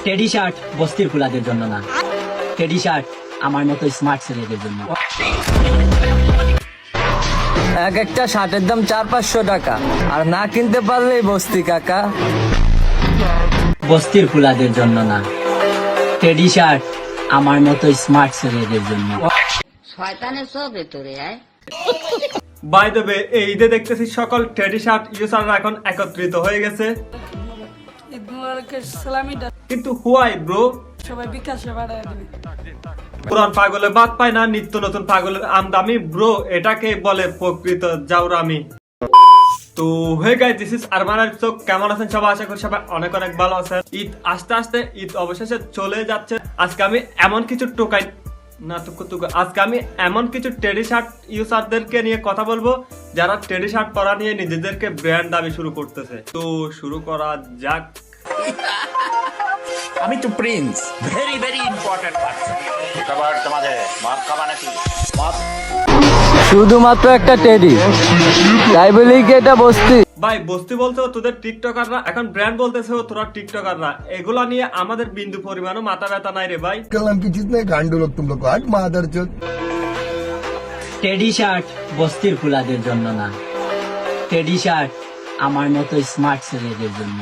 Teddy shirt বস্তির ফুলাদের জন্য না, টেডি শার্ট আমার মতো স্মার্ট ছেলেদের জন্য। এক একটা শার্টের দাম 400-500 টাকা, আর না কিনতে পারলেই বস্তি কাকা। বস্তির ফুলাদের জন্য না, টেডি শার্ট আমার মতো স্মার্ট ছেলেদের জন্য। শয়তানের সব ভেতরে আয়। বাই দ্য ওয়ে, এই ঈদে দেখতেছি সকল টেডি শার্ট ইউজাররা এখন একত্রিত হয়ে গেছে, ঈদ মুবারকের সালামিটা কিন্তু হুয়াই ব্রো? সবাই বিকাশে বাড়ায় দিবে। পুরান পাগলে বাদ পায় না, নিত্য নতুন পাগলের আমদামি ব্রো, এটাকে বলে প্রকৃত জাউরামি। তো হয়ে guys, this is Arman Arif. কেমন আছেন সবাই? আশা করি সবাই অনেক অনেক ভালো আছেন। ঈদ আস্তে আস্তে ঈদ অবশেষে চলে যাচ্ছে। আজকে আমি এমন কিছু আজকে আমি এমন কিছু টেডি শার্ট ইউজারদেরকে নিয়ে কথা বলবো যারা টেডি শার্ট পরা নিয়ে নিজেদেরকে ব্র্যান্ড দাবি শুরু করতেছে। তো শুরু করা যাক। আমি তো Prince, very very important person. এবার তোমাদের মদ খাবা নাকি? মদ শুধুমাত্র একটা টেডি, তাই বলেই কি এটা বস্তি? ভাই বস্তি বলতে তোদের টিকটকাররা, এখন ব্র্যান্ড বলতেছে তোরা টিকটকাররা। এগুলা নিয়ে আমাদের বিন্দু পরিমাণও মাথা ব্যথা নাই রে ভাই। कलम की जितने गांडू लोग तुम लोग को आज मादरचोद। টেডি শার্ট বস্তির ফুলাদের জন্য না, টেডি শার্ট আমার মতো স্মার্ট ছেলেদের জন্য।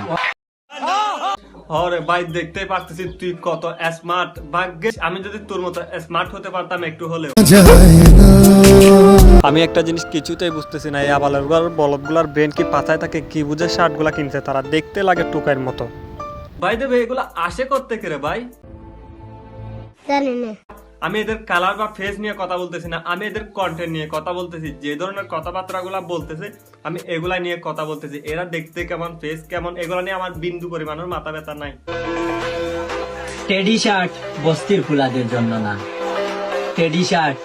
আরে ভাই দেখতেই পারতেছি তুই কত স্মার্ট। ভাগ্যে আমি যদি তোর মতো স্মার্ট হতে পারতাম একটু হলেও। আমি একটা জিনিস কিছুতেই বুঝতেছি না, এই আবালগুলার বলদগুলার ব্রেন কি পাতায় থাকে, কি বুঝে শার্ট গুলা কিনছে তারা, দেখতে লাগে টোকাইয়ের মতো। ভাই দেবে এগুলা আসে করতে কে রে ভাই? জানি না। আমি এদের কালার বা ফেস নিয়ে কথা বলতেছি না, আমি এদের কন্টেন্ট নিয়ে কথা বলতেছি। যে ধরনের কথাবার্তা গুলা বলতেছে আমি এগুলা নিয়ে কথা বলতেছি। এরা দেখতে কেমন, ফেস কেমন, এগুলা নিয়ে আমার বিন্দু পরিমাণের মাথা ব্যথা নাই। টেডি শার্ট বস্তির ফুলাদের জন্য না, টেডি শার্ট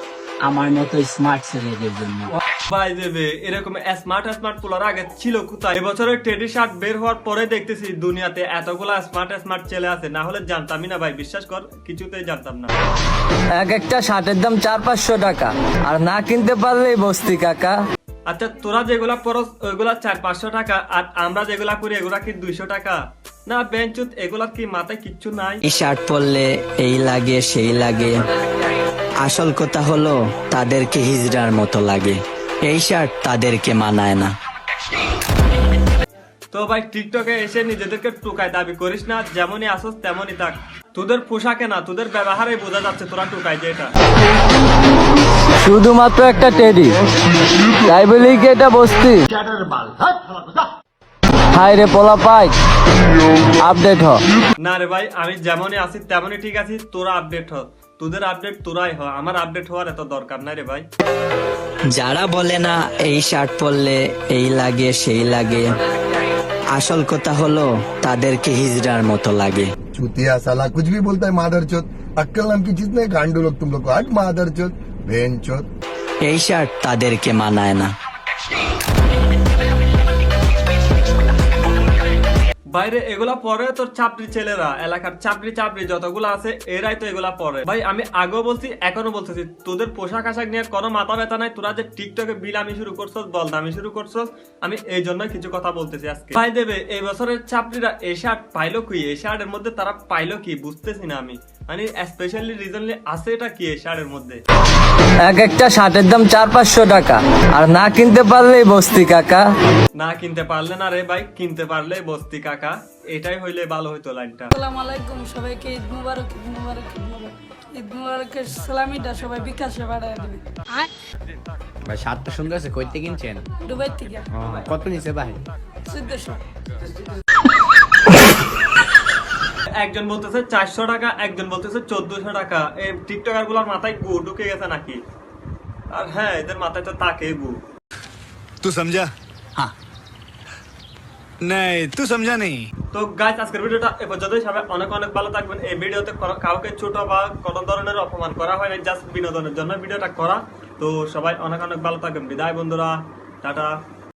আমার মতো স্মার্ট ছেলেদের জন্য। ভাই দেবে এরকম স্মার্ট স্মার্ট পোলার আগে ছিল কোথায়? এবছরের টেডি শার্ট বের হওয়ার পরে দেখতেছি দুনিয়াতে এতগুলা স্মার্ট স্মার্ট ছেলে আছে, না হলে জানতামই না ভাই, বিশ্বাস কর কিছুতেই জানতাম না। এক একটা শার্টের দাম 400-500 টাকা, আর না কিনতে পারলেই বস্তি কাকা। আচ্ছা তোরা যেগুলা পরস ওইগুলা 400-500 টাকা, আর আমরা যেগুলা করি এগুলা কি 200 টাকা? না বেঞ্চুত, এগুলার কি মাথায় কিচ্ছু নাই? এই শার্ট পরলে এই লাগে সেই লাগে, আসল কথা হলো তাদেরকে হিজড়ার মতো লাগে, এই শার্ট তাদেরকে মানায় না। তো ভাই টিকটকে এসে নিজেদেরকে টুকায় দাবি করিস না, যেমনই আসস তেমনই থাক। তোদের পোশাকে না, তোদের ব্যবহারে বোঝা যাচ্ছে তোরা টুকাই যে এটা। শুধুমাত্র একটা টেডি, তাই বলেই কি এটা বস্তি? হাই রে পোলা পাই, আপডেট হ। না রে ভাই, আমি যেমনই আছি তেমনই ঠিক আছি, তোরা আপডেট হ। তোদের আপডেট তোরাই হ, আমার আপডেট হওয়ার এত দরকার নাই রে ভাই। যারা বলে না এই শার্ট পরলে এই লাগে সেই লাগে, আসল কথা হলো তাদেরকে হিজড়ার মতো লাগে। चूतिया साला कुछ भी बोलता है मादरचोद। अक्कल नाम की जितने गांडू लोग तुम लोग को आज मादरचोद भेंचोद। এই শার্ট তাদেরকে মানায় না। বাইরে এগুলা পরে তোর চাপড়ি ছেলেরা, এলাকার চাপড়ি যতগুলো আছে এরাই তো এগুলা পরে। ভাই আমি আগেও বলছি এখনো বলতেছি, তোদের পোশাক আশাক নিয়ে কোনো মাথা ব্যথা নাই। তোরা যে টিকটকে বিলামি শুরু করছস, বলদামি শুরু করছস, আমি এই জন্য কিছু কথা বলতেছি আজকে। ভাই দেবে এই বছরের চাপড়িরা এই শার্ট পাইলো কি? এই শার্টের মধ্যে তারা পাইলো কি বুঝতেছি না আমি, মানে স্পেশালি রিজনলি আছে এটা কি এই শার্টের মধ্যে? এক একটা শার্টের দাম 400-500 টাকা, আর না কিনতে পারলেই বস্তি কাকা। না কিনতে পারলে না রে ভাই, কিনতে পারলে বস্তি কাকা, এটাই হইলে ভালো হইতো লাইনটা। আসসালামু আলাইকুম, সবাইকে ঈদ মুবারক, ঈদ মুবারক, ঈদ মুবারক। ঈদ মুবারকের সালামিটা সবাই বিকাশে বাড়ায় দিবে। ভাই শার্টটা সুন্দর আছে, কইতে কিনছেন? দুবাই থেকে। কত নিছে ভাই? 1400। একজন বলতেছে 400 টাকা, একজন বলতেছে 1400 টাকা। এই টিকটকার গুলার মাথায় গু ঢুকে গেছে নাকি? আর হ্যাঁ, এদের মাথায় তো তাকে গু। तू समझा? हाँ नहीं तू समझा नहीं। তো গাইস আজকের ভিডিওটা এ পর্যন্তই। সবাই অনেক অনেক ভালো থাকবেন। এই ভিডিওতে কাউকে ছোট বা কোনো ধরনের অপমান করা হয় না, জাস্ট বিনোদনের জন্য ভিডিওটা করা। তো সবাই অনেক অনেক ভালো থাকবেন। বিদায় বন্ধুরা, টাটা।